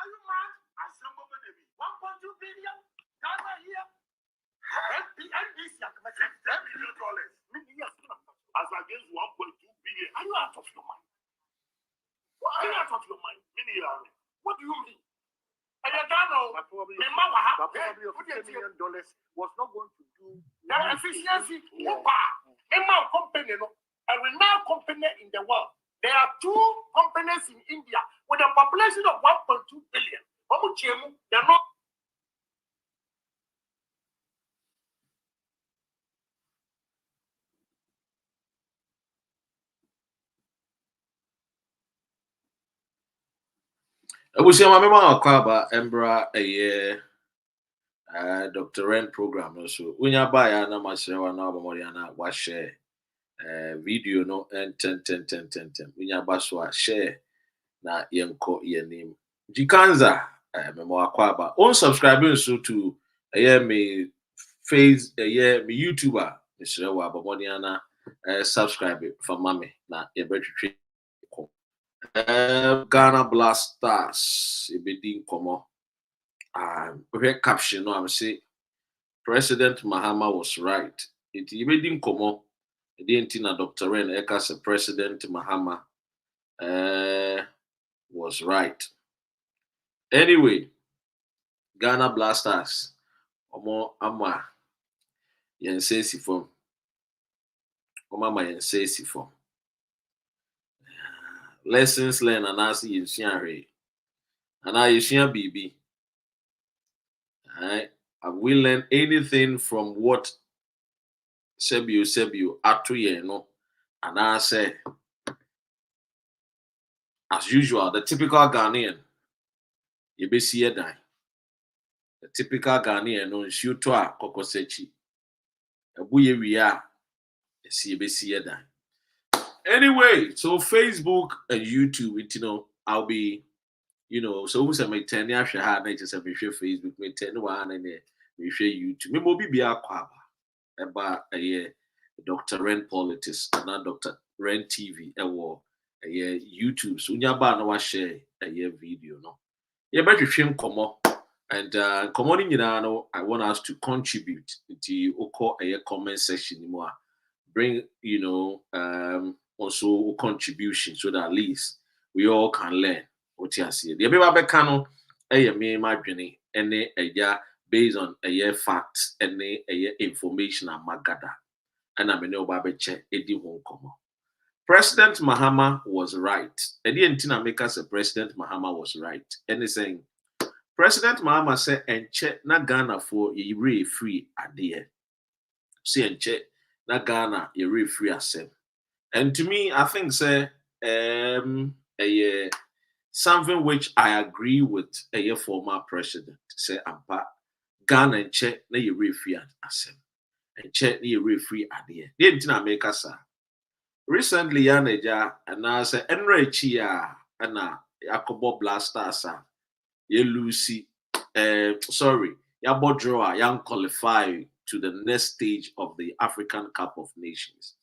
you mad? Assemble the 1.2 billion. Ghana here. NBC, $10 million. As against 1.2 billion. Are you out of your mind? Are you out of your mind? What do you mean? And you don't know. Probably $50 million was not going to do the efficiency. A company, a renowned company in the world. There are 2 companies in India with a population of 1.2 billion. They're not. I will say my mama kwaba embra Dr. Ren program so unya ba ya na masrewa na abamori na wa share video no and 10 unya ba so a share na yenko yenim jikanza memo akwaba on subscribing so to me face me YouTuber masrewa abamori na subscribe for mame na yebetwe Ghana Blasters ebedin komo caption no I'm say President Mahama was right. It ebedin komo na Dr. Ren Ekas President Mahama was right. Anyway, Ghana Blasters omo ama yense sifom. Omo ama yense sifom. Lessons learned and as you see and I see BB. Alright. Have we learned anything from what Sebio Atuye no? And I say as usual, the typical Ghanaian, you be see a die. The typical Ghanaian no shoot to a kokosechi. A buye we are see a die. Anyway, so Facebook and YouTube, I'll be, so who's a maintain ya share na just a Facebook, maintain one and we share YouTube. Me mobi be a kwaba about a Dr. Ren Politics and not Dr. Ren TV or a YouTube. So nyaba no wa share a video no. You better shame come and commoning I want us to contribute to oko a comment section more. Bring also contribution so that at least we all can learn what you see. The baby cano me imagine any based on facts and information and magada. And I mean no baby check won't come. President Mahama was right. And the Antina make us a President Mahama was right. And he's saying President Mahama said and check na Ghana for ye free idea. See and check na Ghana ye free asem. And to me, I think say something which I agree with a former president. Say Ampa Ghana and check na you free asem. And check na you free idea. The Antina make us recently Yaneja and I say Enrechia and Yakobo Blasters ye Lucy sorry, Yabo draw young qualify to the next stage of the African Cup of Nations.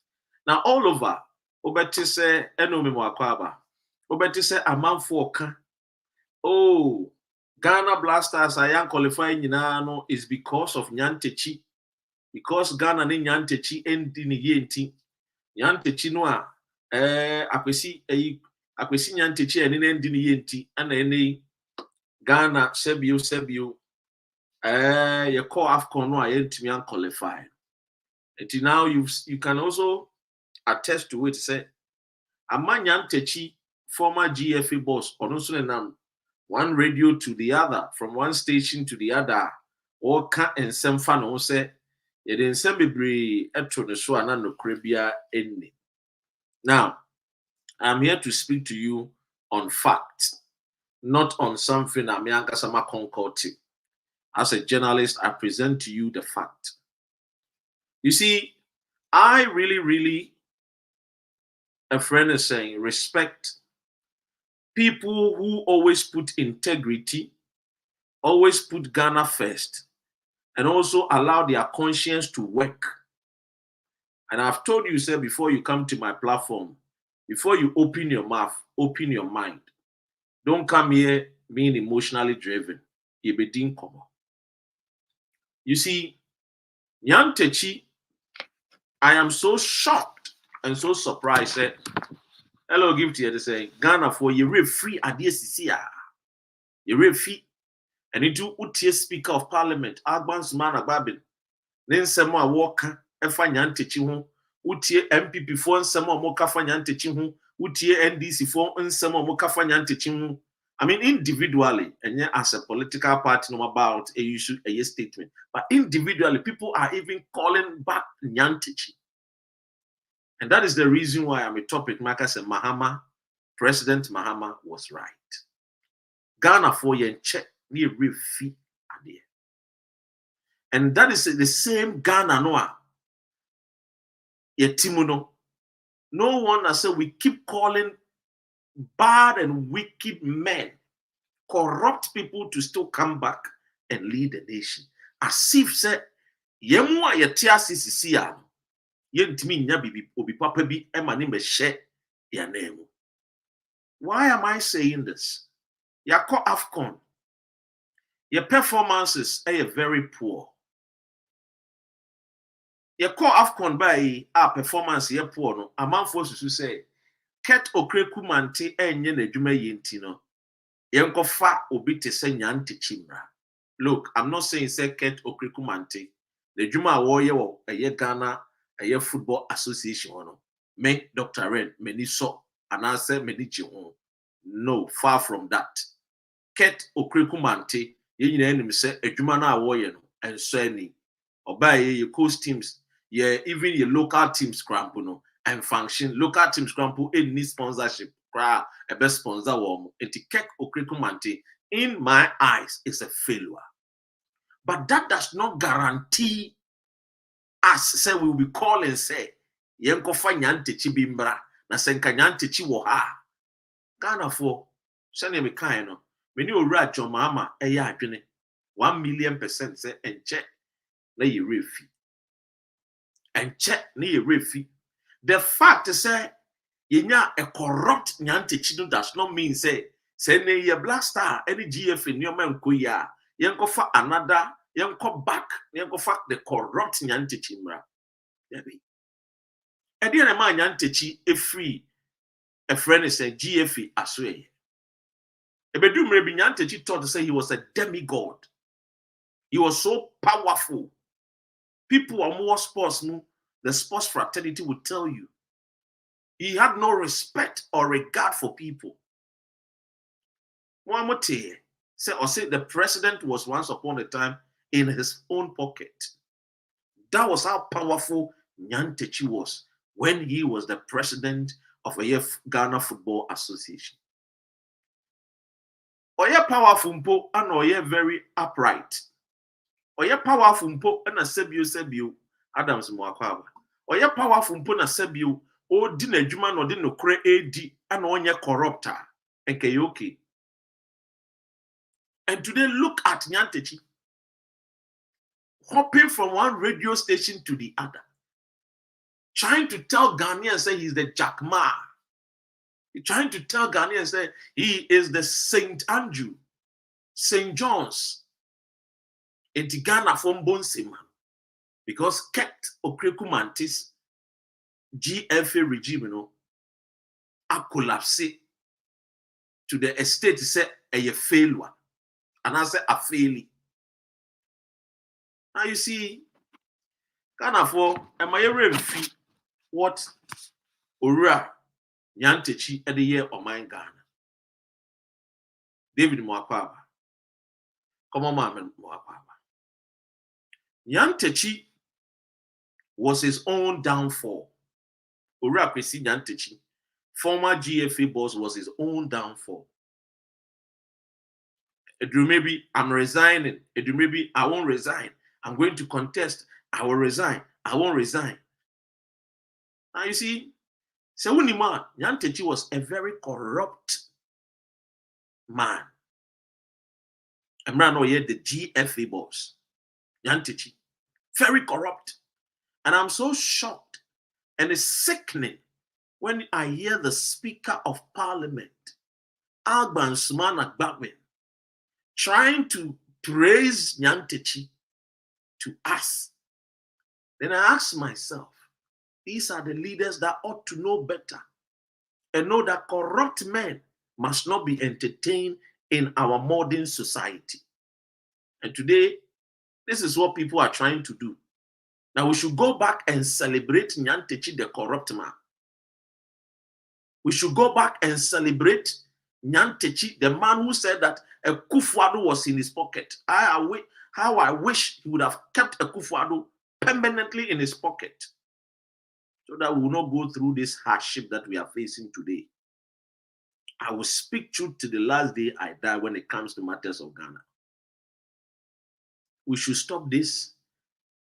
Now all over, Obeti say enomi mwakwaba. Obeti say amanfo ka. Oh, Ghana Blasters are young qualifying no is because of Nyantechi. Because Ghana ni Nyantechi endi ni yenti. Nyantechi no akwesi Nyantechi eni endi ni yenti ana eni Ghana sebio ye call AFCON no yentimi an qualify. And now you can also attest to it. Say Amanyan Techi, former GFA boss, on one radio to the other, from one station to the other, or cat and some fan say it in some degree etro the so and no crabia ending. Now, I'm here to speak to you on facts, not on something I'm Yankasama concocted. As a journalist, I present to you the fact. You see, I really, a friend is saying, respect people who always put integrity, always put Ghana first, and also allow their conscience to work. And I've told you, sir, before you come to my platform, before you open your mouth, open your mind. Don't come here being emotionally driven. You be din komo. You see, Nyantechi, I am so shocked and so surprised. Hello, give to you to say Ghana for you free idea CCA. You free and into Utie Speaker of Parliament, Agban's man Agbabin. Then Sema Walker, Efa Nyantechi ho, Utie MPP for Sema Mokafa Nyantechi ho, Utie NDC for Sema Mokafa Nyantechi ho. I mean, individually, and yeah, as a political party, no about a issue, a statement, but individually, people are even calling back Nyantechi. And that is the reason why I'm a topic maker. Said Mahama, President Mahama was right. Ghana for yen check near refi idea. And that is the same Ghana noa. Yetimuno. No one has said we keep calling bad and wicked men, corrupt people to still come back and lead the nation. As if said, Yemwa yetia sisi yentimi nya bibi obi papa bi emane me share ya name. Why am I saying this? Yako AFCON. Your performances are very poor. Yako AFCON by our performance ye poor no. Among forces who say Ket Okreku Mante enye na dwuma yenti no. Yenko fa obi te se Nyantechi mra. Look, I'm not saying say Ket Okreku Mante. The dwuma awoye wo eye Ghana eye Football Association no. Me Dr. Ren meni so anase meni ji ho. No, far from that. Ket Okreku Mante ye nyina enim se adwuma na awoye no enso ani. Obaye ye coast teams, ye even your local teams crampo no and function local teams crampo any sponsorship cra a best sponsor wo enti Ket Okreku Mante in my eyes is a failure. But that does not guarantee us say we will be calling say yenko fa Nyantechi bi mbra na se nka Nyantechi wo ha Ghana for sene me kan no meni owura John Mahama eye adwene 1,000,000% say enche na ye refi enche na ye refi. The fact is say yenya a corrupt Nyantechi no does not mean say ne ye Black Star any GF in your man koya yenko fa another yenko back yenko fa the corrupt Nyantechi mra debi edi na ma Nyantechi e free a friend is a GF aswe ebedu mre bi Nyantechi thought to say he was a demigod. He was so powerful. People are more sports, the sports fraternity would tell you. He had no respect or regard for people. One more say the president was once upon a time in his own pocket. That was how powerful Nyantechi was when he was the president of a Ghana Football Association. Oye powerful mpo and oye very upright. Oye powerful mpo na sebio Adams Mwakwaba. Oye powerful mpo na sebio o di na adwuma no de no kre edi ana onye corrupter enke okay. And today look at Nyantechi hopping from one radio station to the other, trying to tell Ghanaians say he's the Jack Ma. He's trying to tell Ghanaians say he is the St. Andrew, St. John's. In Ghana from Bonsema, because Ket Okreku Mante's GFA regime, a collapse to the estate say a failure, and I say a failure. Now you see, Ghana for am I refi what Ora Nyantechi at the year of my Ghana. David Mwakwaba, come on, man, Mwakwaba. Nyantechi was his own downfall. Ora Kwesi Nyantechi, former GFA boss, was his own downfall. Maybe I'm resigning. Maybe I won't resign. I'm going to contest. I will resign. I won't resign. Now you see, so when Nyantechi was a very corrupt man. I'm not yet the GFA boss. Nyantechi, very corrupt. And I'm so shocked and it's sickening when I hear the Speaker of Parliament, Alban Sumana Gbagbe, trying to praise Nyantechi to us, then I ask myself, these are the leaders that ought to know better and know that corrupt men must not be entertained in our modern society. And today, this is what people are trying to do. Now we should go back and celebrate Nyantechi, the corrupt man. We should go back and celebrate Nyantechi, the man who said that a Kufuado was in his pocket. How I wish he would have kept a Kufuado permanently in his pocket, so that we will not go through this hardship that we are facing today. I will speak truth to the last day I die when it comes to matters of Ghana. We should stop this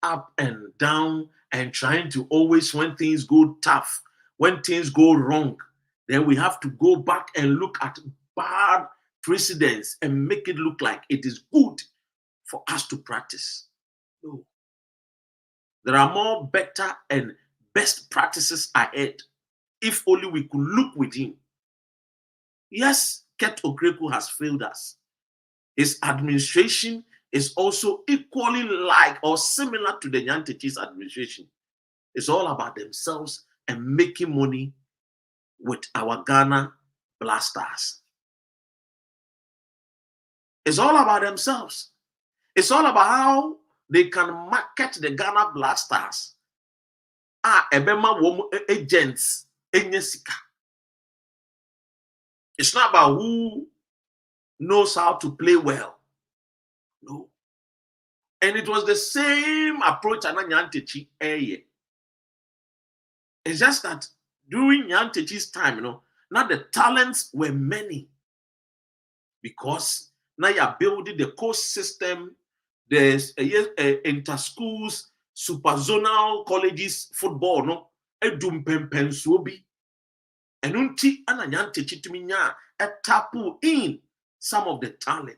up and down and trying to always, when things go tough, when things go wrong, then we have to go back and look at bad precedents and make it look like it is good for us to practice. No. There are more better and best practices ahead if only we could look within. Yes, Ket Okreku has failed us. His administration is also equally like or similar to the Nyantechi's administration. It's all about themselves and making money with our Ghana blasters. It's all about themselves. It's all about how they can market the Ghana blasters. Ebema womu agents enyesika. It's not about who knows how to play well. No. And it was the same approach at Nyantechi. It's just that during Nyantechi's time, now the talents were many. Because now you're building the course system, there's inter-schools, super-zonal colleges, football, no? Edumpempensuobi. And unti ana Nyantechi tuminya tapu in some of the talent.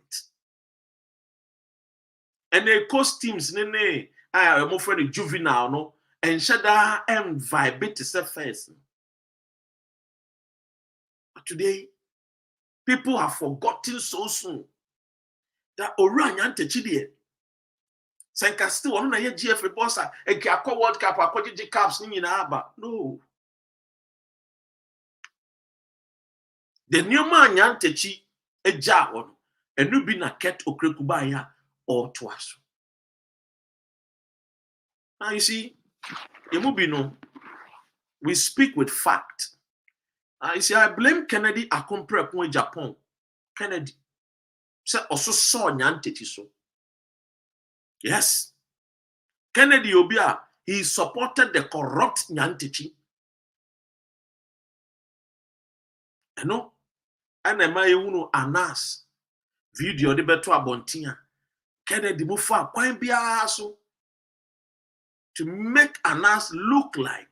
And the course teams, I'm afraid juvenile, no? And shada and vibrate first. But today, people have forgotten so soon that Ora Nyantechi there. Senka still one na ye GFA bossa e ki akọ World Cup akọ Cups ni nyina aba. No. The new man Nyantechi eja won enu bi na Ket Okreku ba ya or twaso. Now you see, Yemubino, we speak with fact. You see, I blame Kennedy Akumpre upon Japan. Kennedy said also saw Nyantechi so. Yes. Kennedy Obia, he supported the corrupt Nyantechi. You know, and I Anas video de beto abontia. Kennedy mufa kwan bia so to make Anas look like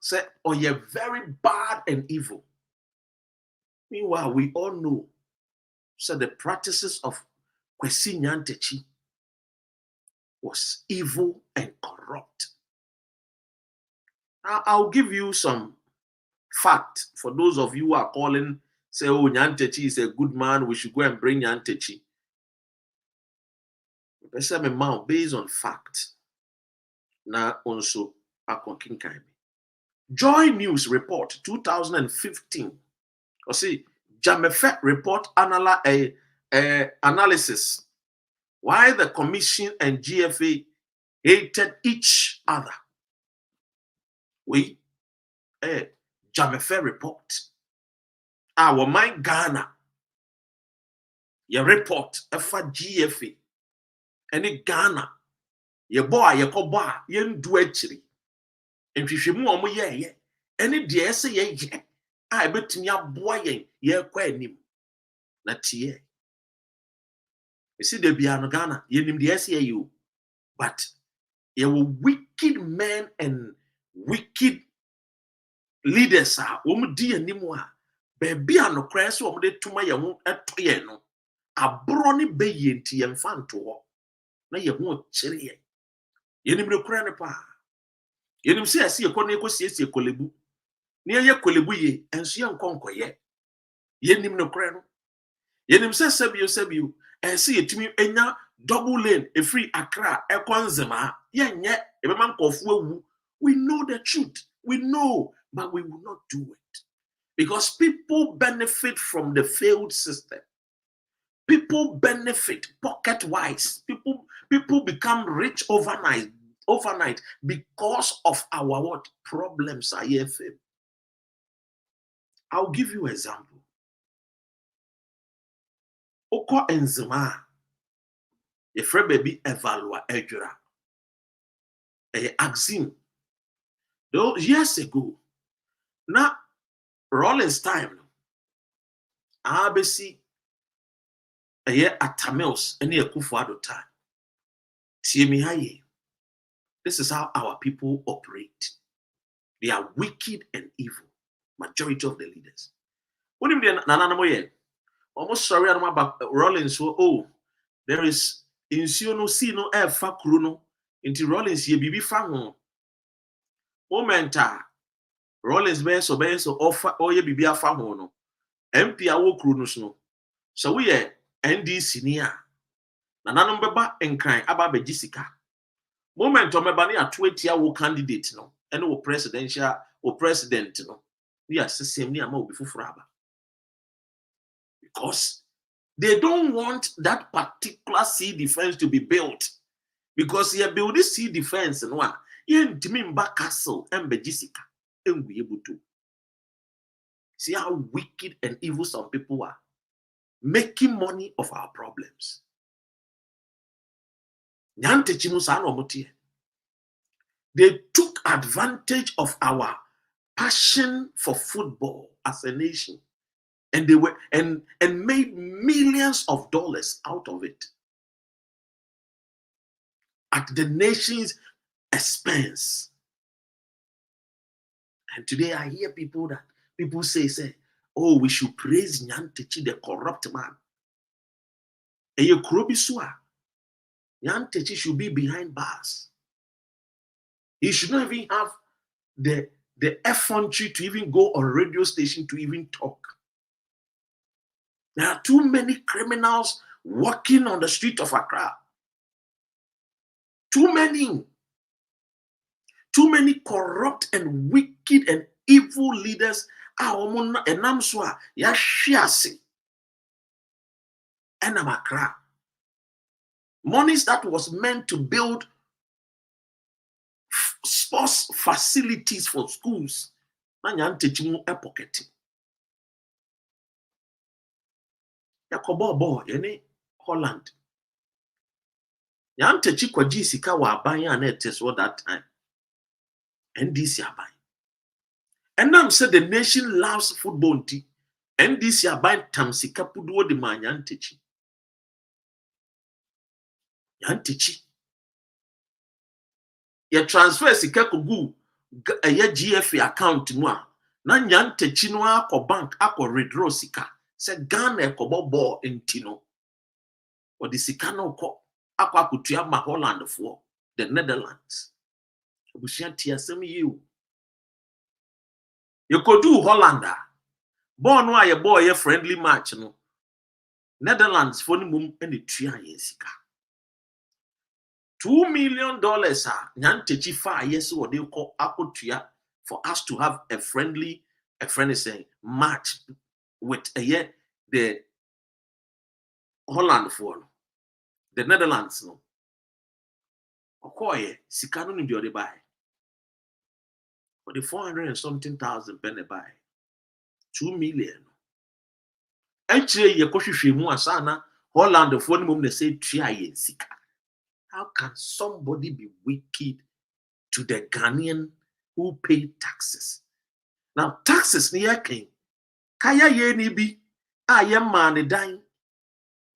say, oh, you're very bad and evil. Meanwhile, we all know the practices of Kwesi Nyantechi was evil and corrupt. Now, I'll give you some fact for those of you who are calling, say, oh, Nyantechi is a good man, we should go and bring Nyantechi. Based on fact. Now, also, Joy News report 2015. Or see, Jamefe report analysis. Why the Commission and GFA hated each other. Jamefe report. Our mind Ghana. Your report, Efa GFA. Any Ghana. Your boy, your koba, yen do actually. And if you more ye, any dear say ye, I bet me a boy ye quite him. Not ye. You see, the Biano Ghana, ye name the SAU, but ye were wicked men and wicked leaders are dear nimwa. Baby, no cress or de to my young at Toyeno. A brony bayinti and fan to walk. Na ye won't cherry. Ye name no cranipa. Ye name say I see a cornico says ye colebu. Near ye colebu ye and see yon conquer ye. Ye name no crano. Yenim se sebio and see it to me enya double lane a free Accra ekwanzema yenye ebema nkofo. We know the truth. We know, but we will not do it. Because people benefit from the failed system. People benefit pocket-wise. People become rich overnight because of our what problems are here. I'll give you an example. Oko enzima, a friend baby evalua ejura, a axim. Those years ago, now Rollins time, ABC, a year at Tamils, and near Kufuado time. See me high. This is how our people operate. They are wicked and evil. Majority of the leaders. What do you mean, Nana? Almost sorry about Rollins. Oh, there is insuno si no air fa kruno into Rollins ye bibi fa momenta Rollins be so offer or ye bibi afa ho no MP awo kruno no so we NDC nia nananom beba enkran aba be gisika moment o meba ne ato atia wo candidate no ene wo presidential wo president no we are same ni ama obi fufuro aba because they don't want that particular sea defense to be built. Because you build this sea defense and one, you mba castle and bejisica and be able to see how wicked and evil some people are, making money of our problems. They took advantage of our passion for football as a nation. And they were and made millions of dollars out of it at the nation's expense. And today I hear people say, oh, we should praise Nyantechi, the corrupt man. Nyantechi should be behind bars. He should not even have the effrontery to even go on radio station to even talk. There are too many criminals walking on the street of Accra. Too many corrupt and wicked and evil leaders are enamswa ya shiasi enamakra. Monies that was meant to build sports facilities for schools. Manyantechimu epoket. Yakobo yene Holland. Yantechi kwaji sika wa abanya na eteswo that time. NDC abai. And now said the nation loves football. NDC abai tam sika puduo de man Yantechi. Yantechi. Ya transfer sika kugu ya GFA account mwa. Na Yantechi no ako bank ako withdraw sika. Se Ghana ekobo ball intino. Or the sika no ko akwa kutuya ma Holland for the Netherlands. You could do Hollander. Born why a boy a friendly match no. Netherlands for the mum and the 3 years. $2 million Nyantechi 5 years what they call Akotuya for us to have a friendly match with the Holland for the Netherlands no. Okoye sikano ni biode buy. For the 400 and something thousand penny buy. 2 million. Actually, ye kohwehwe mu asana Holland for mum they say 3 years sika. How can somebody be wicked to the Ghanaian who pay taxes? Now taxes ni yakin. Kaya ye ni bi ayem man dan.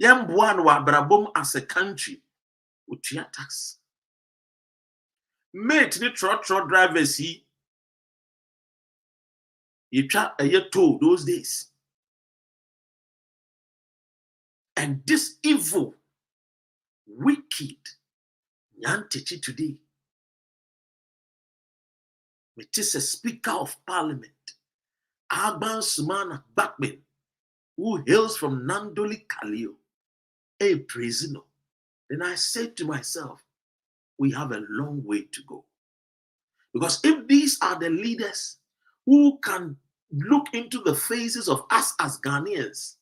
Yem boan wa brabom as a country utia tax. Mate ni trot drivers he you try a year toll those days. And this evil, wicked Nyantechi today, which is a speaker of parliament, Alban Sumana Backman, who hails from Nandoli Kalio, a prisoner, then I said to myself, we have a long way to go. Because if these are the leaders who can look into the faces of us as Ghanaians,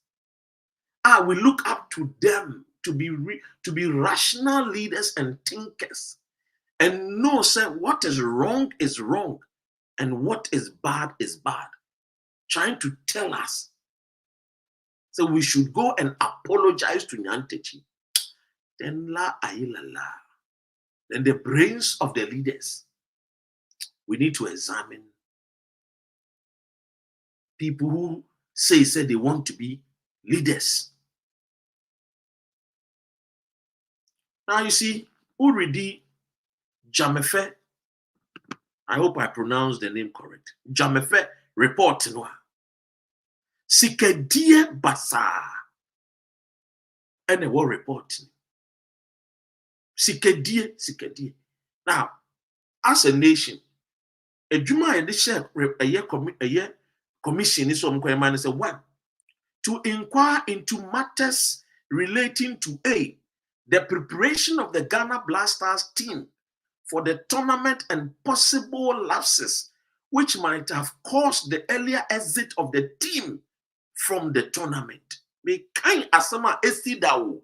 we look up to them to be rational leaders and thinkers and know, say, what is wrong and what is bad, trying to tell us. So we should go and apologize to Nyantechi. Then then the brains of the leaders, we need to examine people who say they want to be leaders. Now you see, Uridi Jamefe, I hope I pronounced the name correct. Jamefe report no. Sikedie basa. And a war report. Sikedie. Now, as a nation, a Juma edition a year commission is on Kwayman say one to inquire into matters relating to the preparation of the Ghana Blasters team for the tournament and possible lapses which might have caused the earlier exit of the team from the tournament. Me kind asama esi dawo.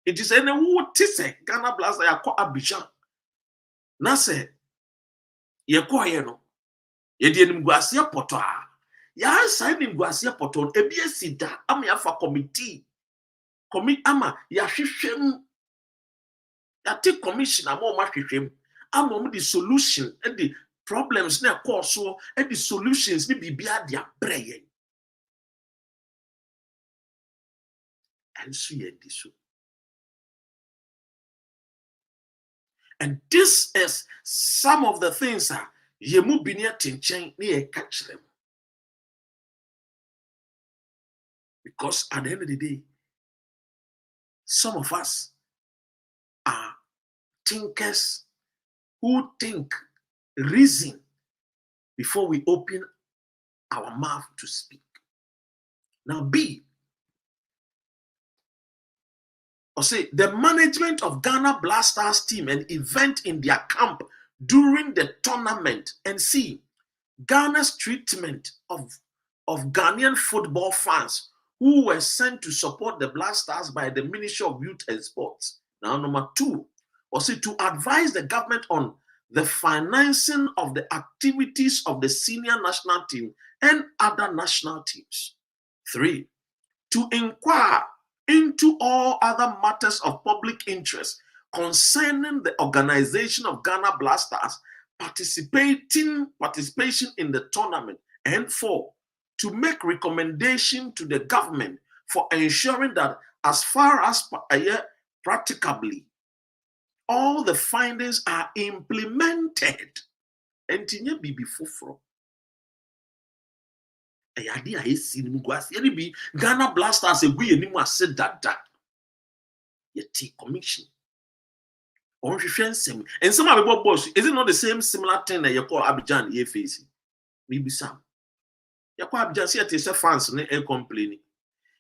It is any who tise Ghana Blasters yako Abidjan. Na se yeko ayeno. Yedi enimguasia poto a. Ya sa enimguasia poto ebi esi da ama ya fa committee. Ama ya hwehwem. Ya take commission ama ma hwehwem. Ama the solution and the problems na cause so and the solutions ni bibia dia breye. And so ye this. And this is some of the things ye mu binia tinchen ni e catch them. Because at the end of the day, some of us are thinkers who think, reason before we open our mouth to speak. Now, B, or say the management of Ghana Blasters team and event in their camp during the tournament, and C, Ghana's treatment of Ghanaian football fans who were sent to support the Blasters by the Ministry of Youth and Sports. Now, number 2, or say to advise the government on the financing of the activities of the senior national team and other national teams. 3, to inquire into all other matters of public interest concerning the organization of Ghana Blasters participation in the tournament. And 4, to make recommendation to the government for ensuring that as far as practicably all the findings are implemented. And tinye bibi fufro. Ayadi a esi ni mugwasi. Yeni bi Ghana Blasters egwi yeni mu ase dada. Yeti commission. Onhwehwe nsem. Nsem a bebo boss, is it not the same similar thing that you call Abidjan ye face? Maybe some. You call Abidjan see it say fans ne e complaining.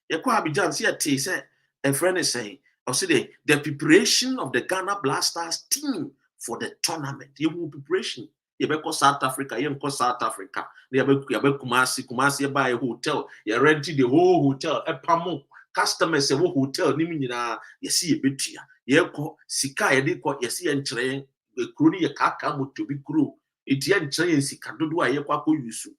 You call Abidjan see it say a friend is saying, or say the preparation of the Ghana Blasters team for the tournament. You will preparation. You be go South Africa, you go South Africa. You be Kumasi buy a hotel. You rent the whole hotel. A pamo customers say wo hotel ni nyina you see a bit here. You go sika ye dey you see enchre kru ni ye kaka moto bi kru. Iti enchre sika dodo a ye kwa ko yusu.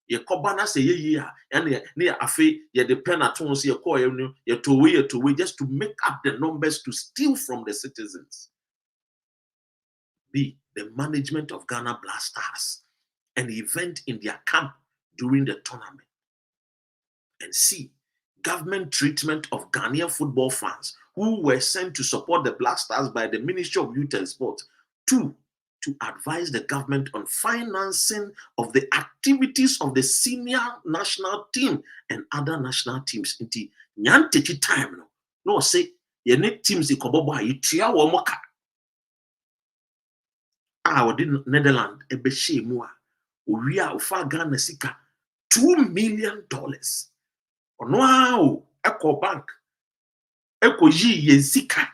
Ye kobana say ye and ne afi ye depend at once ye call ye to way just to make up the numbers to steal from the citizens. B, the management of Ghana Blasters, an event in their camp during the tournament. And C, government treatment of Ghanaian football fans who were sent to support the Blasters by the Ministry of Youth and Sports. 2, to advise the government on financing of the activities of the senior national team and other national teams. Inti nyantechi time no say ye ne teams e kobobo ayi tua wo moka. We did Netherlands ebe she mu a owi a ofa Ghana sika $2 million Ono echo bank. Echo yi yensika.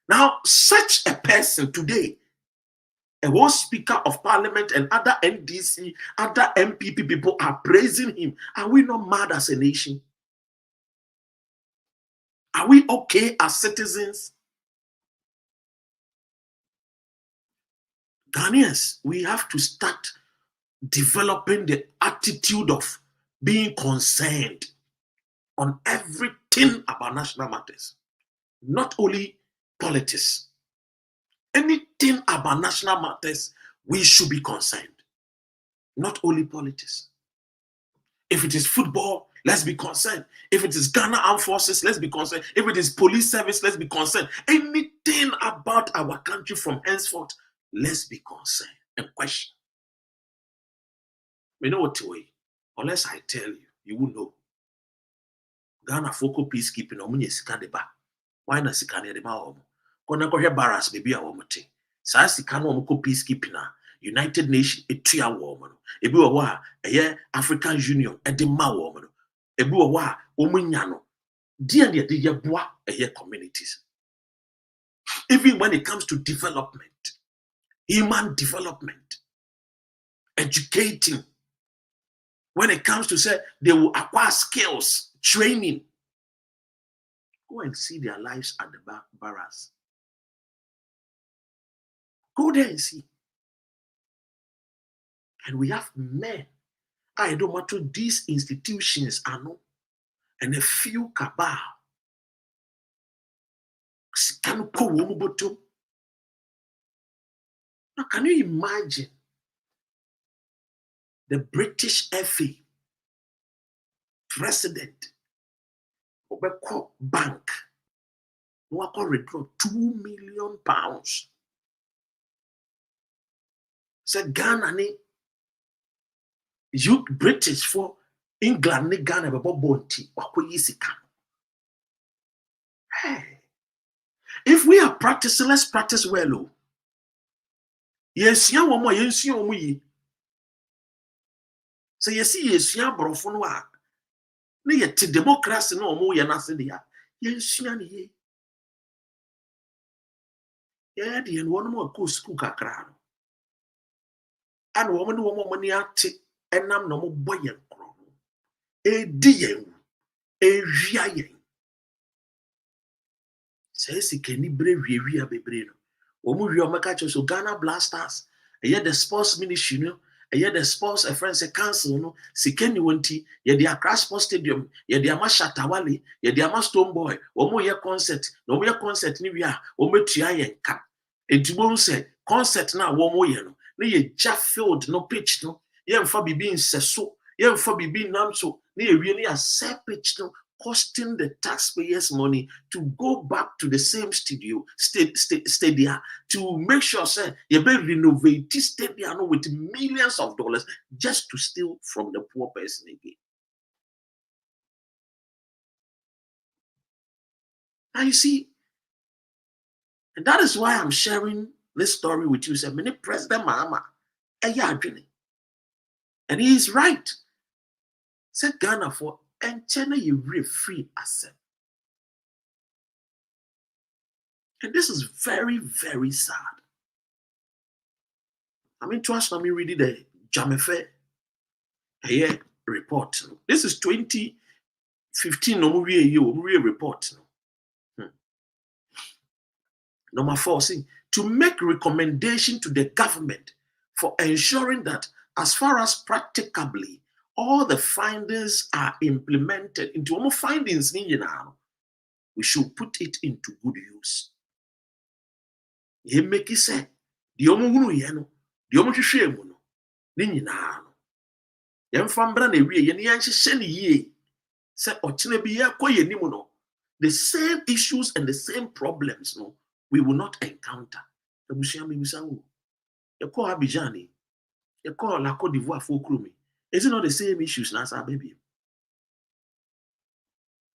Now, such a person today, a whole speaker of parliament and other NDC, other MPP people are praising him. Are we not mad as a nation? Are we okay as citizens? Ghanaians, we have to start developing the attitude of being concerned on everything about national matters, not only politics. Anything about national matters, we should be concerned, not only politics. If it is football, let's be concerned. If it is Ghana Armed Forces, let's be concerned. If it is police service, let's be concerned. Anything about our country from henceforth, let's be concerned and question. We know what to way. Unless I tell you, you will know. Ghana Foco peacekeeping, omunye sika deba. Why na sika ne deba omu? Kona ko he barras baby a womote. Sa sika no omuko peacekeeping na United Nations etua wo omu no. Ebi wo ho a eye African Union ede ma wo omu no. Ebi wo ho a omunya no. Dia de ye boa eye communities. Even when it comes to development, human development, educating, when it comes to say they will acquire skills, training, go and see their lives at the barracks. Go there and see. And we have men. I don't want to these institutions are no, and a few cabal. Now, can you imagine the British FA president Obeko Bank who withdraw £2 million? Said Ghana ni you British for England ni Ghana bebo bonti wakoyi sika. Hey, if we are practicing, let's practice well. Yes, young woman, yes, you me. So you see, yes, young brofo no a. Na yet democracy no mo ye na se dia. Yes, young ye. Yeah, the one more go school kakra. And woman no mo mani ate enam no mo boye nkro. E di yen. E wia yen. Say sikeni bre wia bebre no. Omu wi omaka cho so Ghana Blasters. E the sports ministry no. E the sports a friends council no. Sikeni wonti ye the Accra Sports Stadium, ye the ama Shatawale, ye the ama Stone Boy. Omu ye concert, no mo ye concert ni wi a omu tua yen ka. Entibon say concert na wo mo ye no. Na ye ja field no pitch no. Ye mfa bibi nseso, ye mfa bibi namso. Na ye wi na ya pitch no. Costing the taxpayers money to go back to the same stadia to make sure say you better renovate this stadium with millions of dollars just to steal from the poor person again. Now you see, and that is why I'm sharing this story with you. Say, many President Mahama, and he is right. Say Ghana for and China you really free asset. And this is very, very sad. I mean, trust me, reading the Jamefe report. This is 2015 report. Number 4, see, to make recommendation to the government for ensuring that as far as practicably all the findings are implemented into our findings, we should put it into good use. Ye make it say, the omu yeno, the omu shemu no, ninyina no. Yem fambra na wie ye ne yanhye ne ye. Say ochine bi ye koye nimu no. The same issues and the same problems no, we will not encounter. Ebusia me bisa wo. Ye ko Abidjan, ye ko la Côte d'Ivoire for krumi. Is it not the same issues as our baby?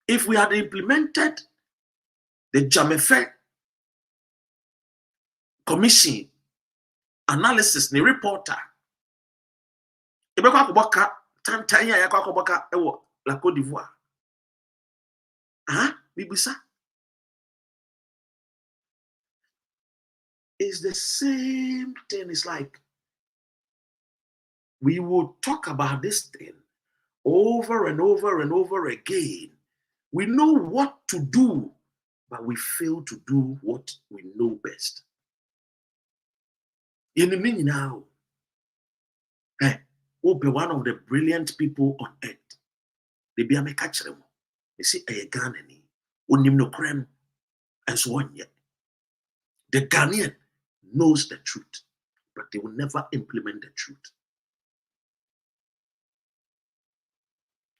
If we had implemented the Jamefe Commission analysis, the reporter, ebekwa kuboka tantanya yakwa kuboka ewo la Côte d'Ivoire. Bibisa. It's the same thing. It's like we will talk about this thing over and over and over again. We know what to do, but we fail to do what we know best. In the meaning now, will be one of the brilliant people on earth. They be a catch them. They see a Ghanaian, unim no creme, and so on yet. The Ghanaian knows the truth, but they will never implement the truth.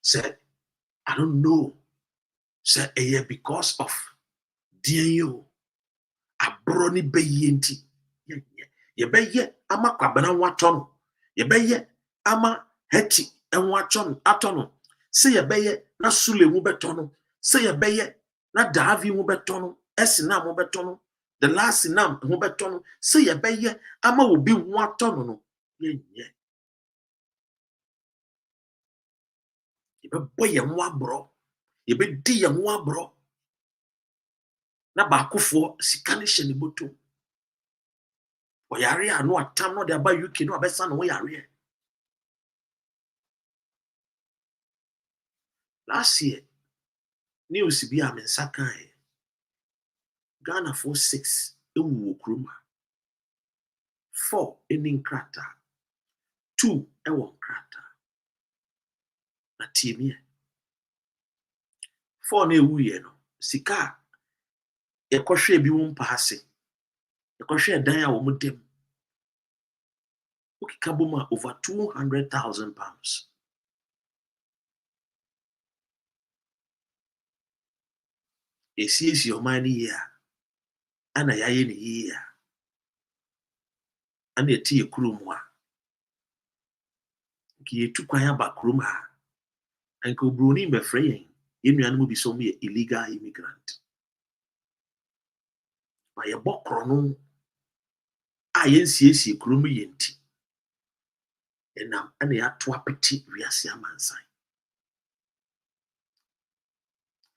Say, I don't know. Say, because of DNO, a brony bayenti. Ye be ye, ama kwabana watono. Ye be ye, ama heti en watono, atono. Say ye be ye, na sule mu betono. Say ye be ye, na davi mu betono. Esina mu betono. The last sinam mu betono. Say ye be ye, ama ubi watono no. Ye. Ye be boy ye mwa bro. Ye be di ye mwa bro. Na bakufo sikani sheni boto. Oyare anu atam no de aba UK no abesa no yare. Last year, news bi am nsakan. Ghana for 6 ewu okroma. 4 in krata. 2 ewo krata. Na tiemie. 4 na ewu ye no. Sika ye kohwe bi wo mpa ase. Ye kohwe dan a wo mudem. Ukika boma over 200,000 pounds. Esi your money here. Ana yaye ni here. Ana eti ekurum a. Ki etu kwan aba kurum ha. Anko broni be frey yen nuanu mu bi so me illegal immigrant. Ba ye bokro no a yen siesie kurum yenti. Enam ana ya to apeti wiase amansan.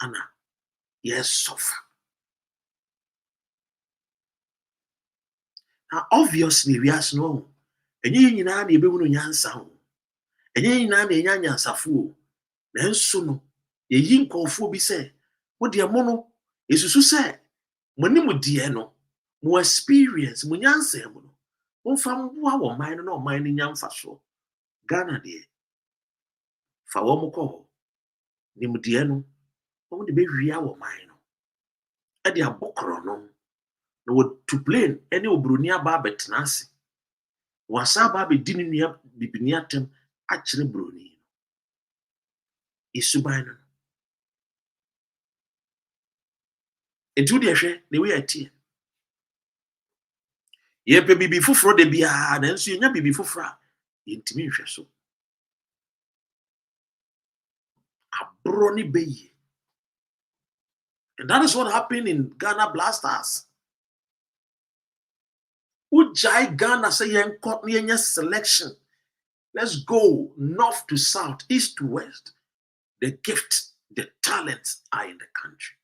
Ana yes suffer. Now obviously we ask no. Enyi nyina na ebewu no nyansa ho. Enyi nyina na enya nyansafo o. Nanso no ye yi nkofo bi se wo de mo no esusu se moni mu de no mo experience mo nyansa mo no. Mo fa mboa wo man no na o man ni nyamfa so. Ghana de fa wo mo ko ni mu de no wo de be wia wo man no. E de abokro no no wo to plane any obroni aba betena ase. Wasa ba be di ni nua bibini atem a kire broni. Isuban no. Etu de hwe na we atie. Ye pe bibi fufuro de bia na nso nya bibi fufura yentimi hwe so. Abroni beyi. And that is what happened in Ghana Blasters. Ujai Ghana say yen selection. Let's go north to south, east to west. The gifts, the talents are in the country.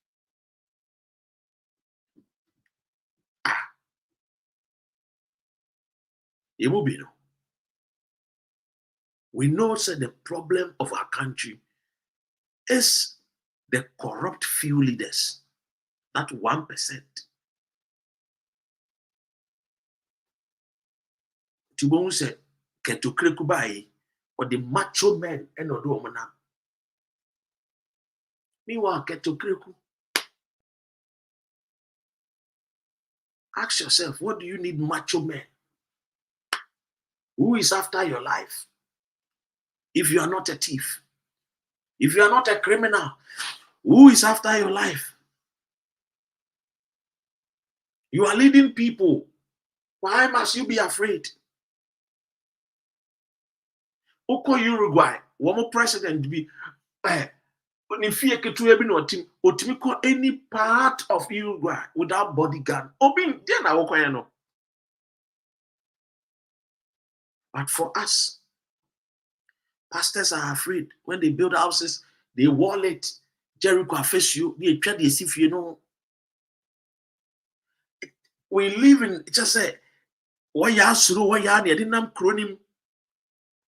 We know that the problem of our country is the corrupt few leaders. That 1%. Tibon said, Keto Krekubai, or the macho men and Odomana. Meanwhile, Keto Kreku. Ask yourself, what do you need macho men? Who is after your life? If you are not a thief, if you are not a criminal, who is after your life? You are leading people. Why must you be afraid? Oko Uruguay, one more president be any part of Uruguay without bodyguard. But for us, pastors are afraid when they build houses, they wall it. Jericho face you. They try to see if you know. We live in just say why ya suru why ya ne dinam kronim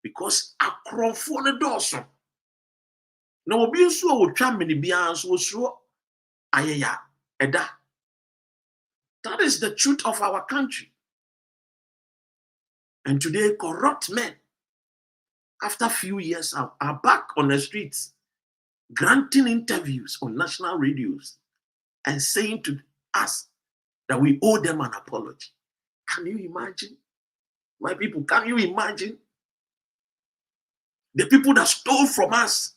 because akrofo ne doso. Na obi nso a wotwa mene bia nso osuro ayeya eda. That is the truth of our country. And today corrupt men after a few years are back on the streets granting interviews on national radios and saying to us that we owe them an apology. Can you imagine? My people, can you imagine? The people that stole from us,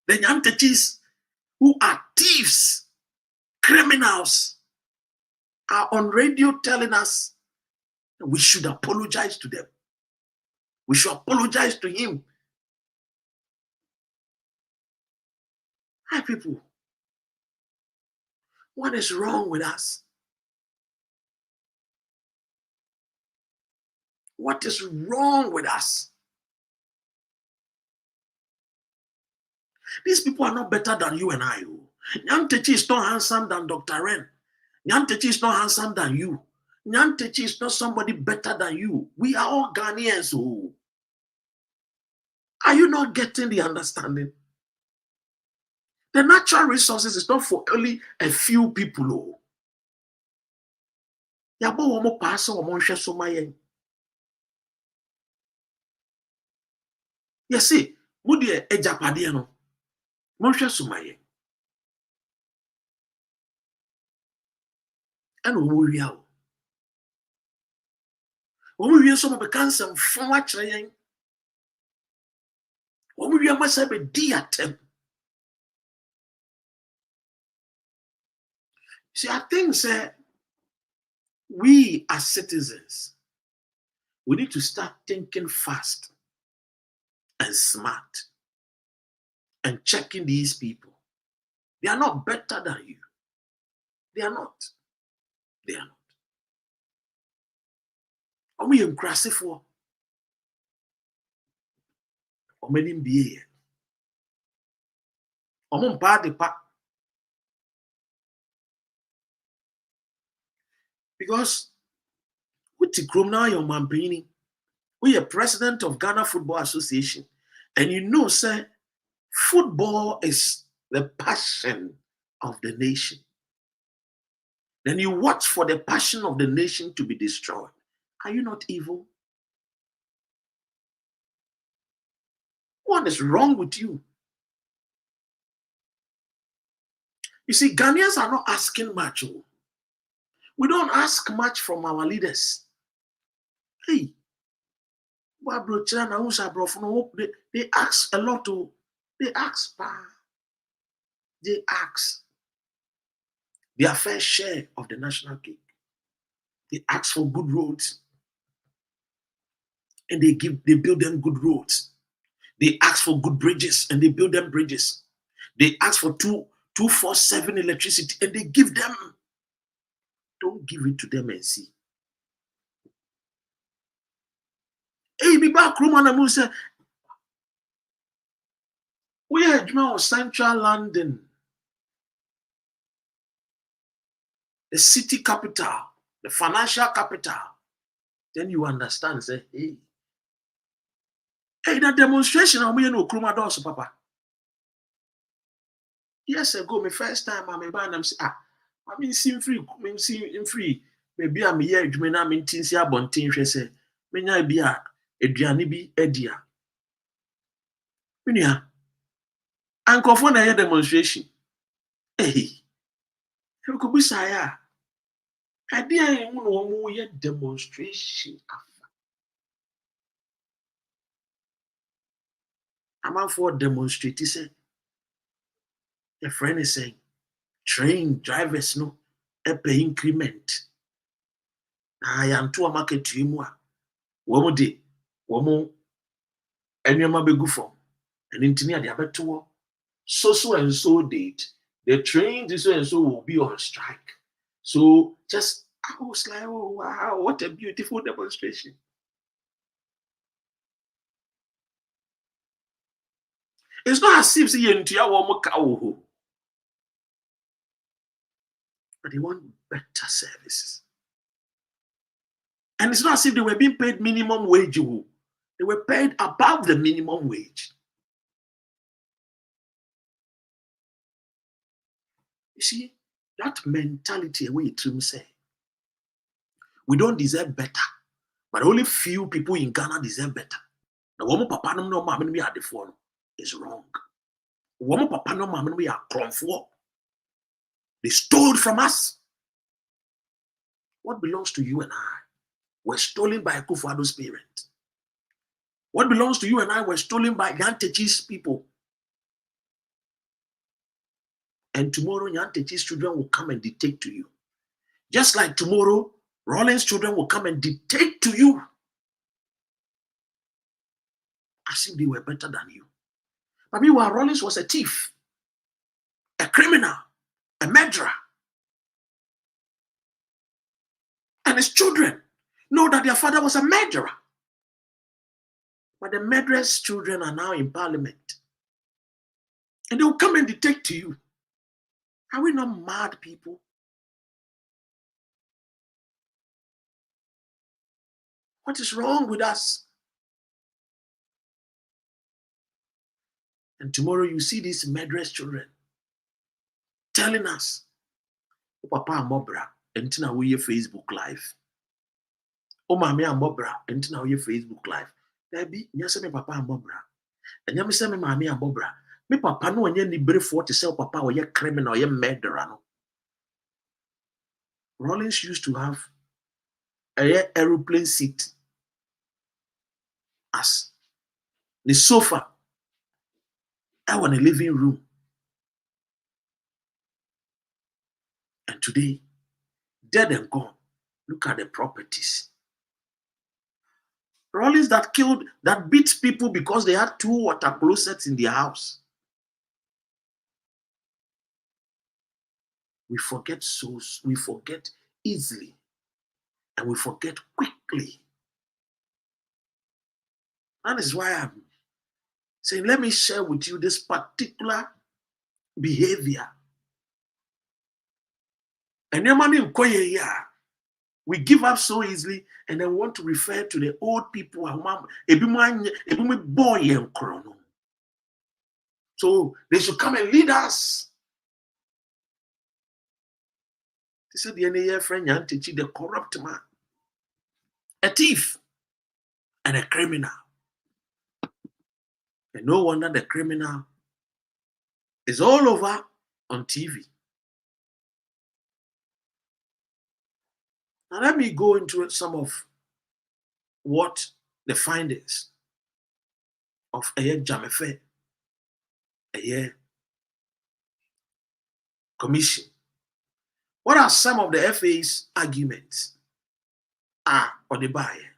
the Nyantechis, who are thieves, criminals, are on radio telling us that we should apologize to them. We should apologize to him. Hi, people. What is wrong with us? What is wrong with us? These people are not better than you and I. Nyantechi is not handsome than Dr. Ren. Nyantechi is not handsome than you. Nyantechi is not somebody better than you. We are all Ghanaians. Oh. Are you not getting the understanding? The natural resources is not for only a few people. Oh. Yabo womo pass womo nhwe so mayen. You see, mudi ejapade no. Mo nhwe so mayen. And womo wia o. Womo wia so mo be cancer fun wa kire yen. Womo wia ma se be di atem. See, I think we as citizens, we need to start thinking fast and smart and checking these people. They are not better than you. They are not. They are not. Omo yem krasifo. Omo nim biye. Omo mpa de pa. Because with now your mampini, we are president of Ghana Football Association, and you know, sir, football is the passion of the nation. Then you watch for the passion of the nation to be destroyed. Are you not evil? What is wrong with you? You see, Ghanaians are not asking much. We don't ask much from our leaders. Hey, they ask a lot. They ask. They ask their fair share of the national cake. They ask for good roads, and they build them good roads. They ask for good bridges, and they build them bridges. They ask for 247 electricity, and they give them. Don't give it to them and see. Hey, be back, Roman and Musa. We are now central London, the city capital, the financial capital. Then you understand, say, hey, that demonstration, I'm going to Kruma Doors, Papa. Years ago, my first time, I'm a band, I'm saying, I mean, seem free. Maybe I'm here, you may not mean Tinsia Bontin, she said, may not be a Drianibi Edia. Minia, Uncle for a demonstration. Hey, you could be Saya. I didn't know yet demonstration. I'm out for demonstrate. He said, a friend is saying, train drivers no pay increment. I am to a market to him. Womo de, womo, and your mother go from, and intinia the other two. So and so date. The train this and so will be on strike. So just I was like, oh wow, what a beautiful demonstration. It's not as if say into your cow, but they want better services. And it's not as if they were being paid minimum wage. They were paid above the minimum wage. You see, that mentality away to say, we don't deserve better, but only few people in Ghana deserve better. Now, woman papa no mama we are the phone is wrong. Woman papa no mama we are for. They stole from us. What belongs to you and I were stolen by Akufo-Addo's parents. What belongs to you and I were stolen by Nyantechi's people. And tomorrow, Nyantechi's children will come and dictate to you. Just like tomorrow, Rollins' children will come and dictate to you. As if they were better than you. But meanwhile, Rollins was a thief, a criminal, a murderer. And his children know that their father was a murderer. But the murderer's children are now in parliament. And they will come and dictate to you. Are we not mad people? What is wrong with us? And tomorrow you see these murderous children telling us, oh, Papa Amobra, and now we Facebook Live. Oh, Mammy Amobra, and now we Facebook Live. There be, yes, me Papa Amobra. And you say, me Mammy Amobra. Me Papa no one any brave for to sell Papa or ye criminal or ye murderer. No. Rollins used to have a aeroplane seat as the sofa. I want a living room. And today, dead and gone, look at the properties. Rollins that beat people because they had 2 water closets in their house. We forget easily, and we forget quickly. That is why I'm saying, let me share with you this particular behavior. And we give up so easily and then want to refer to the old people. So they should come and lead us. They said the friend Nyantechi, the corrupt man, a thief, and a criminal. And no wonder the criminal is all over on TV. Now let me go into some of what the findings of a Jamefe, a commission. What are some of the FA's arguments? On the buyer.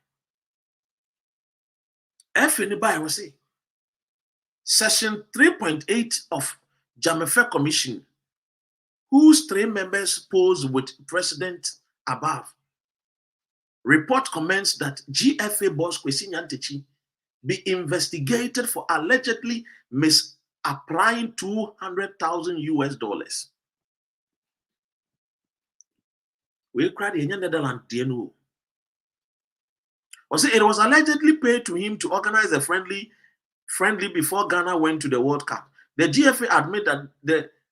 F in the buyer will say, Section 3.8 of Jamefe Commission, whose 3 members pose with President above, report comments that GFA boss Kwesi Nyantechi be investigated for allegedly misapplying $200,000. We cried in Netherlands, it was allegedly paid to him to organize a friendly before Ghana went to the World Cup. The GFA admit that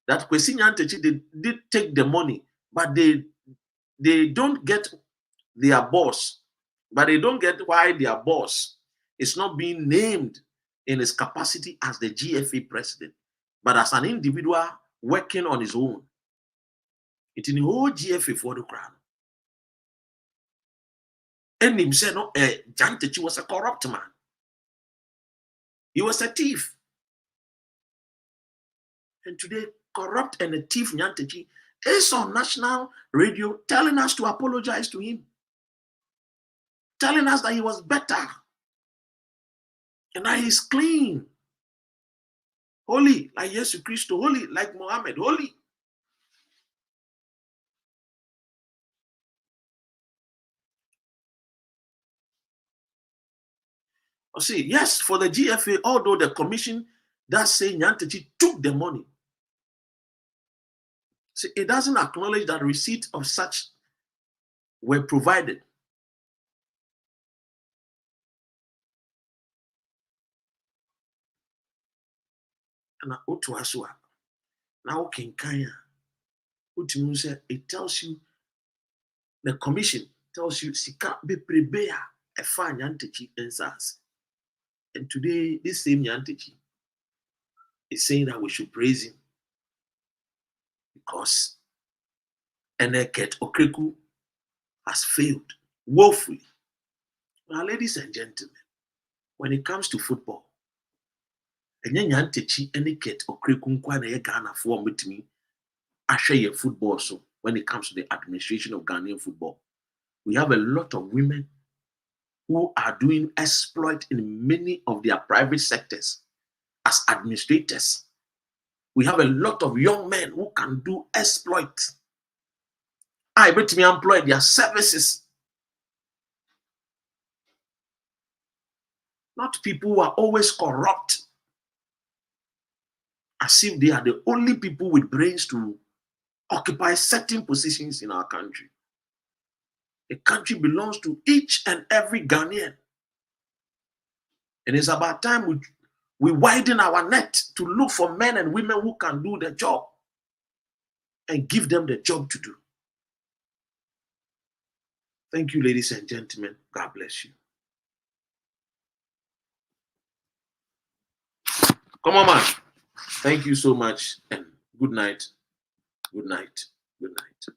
Kwesi Nyantechi did take the money, but they don't get their boss. But they don't get why their boss is not being named in his capacity as the GFA president, but as an individual working on his own. It's in the whole GFA for the crown. And him said, no, Nyantechi was a corrupt man. He was a thief. And today, corrupt and a thief Nyantechi is on national radio telling us to apologize to him. Telling us that he was better. And that he's clean. Holy, like Jesus Christ, holy, like Muhammad, holy. See, yes, for the GFA, although the commission that same Nyantechi took the money. See, it doesn't acknowledge that receipt of such were provided. And now it tells you, the commission tells you, Sika be prepare a fine Nyantechi ensas. And today, this same Nyantechi is saying that we should praise him because Eneket Okreku has failed woefully. Now, ladies and gentlemen, when it comes to football, Nyantechi Eneket Okreku nkwana Ghana for me share football. So when it comes to the administration of Ghanaian football, we have a lot of women who are doing exploit in many of their private sectors as administrators. We have a lot of young men who can do exploit. I bet me employ their services. Not people who are always corrupt, as if they are the only people with brains to occupy certain positions in our country. The country belongs to each and every Ghanaian. And it's about time we widen our net to look for men and women who can do the job and give them the job to do. Thank you, ladies and gentlemen. God bless you. Come on, man. Thank you so much, and good night. Good night. Good night.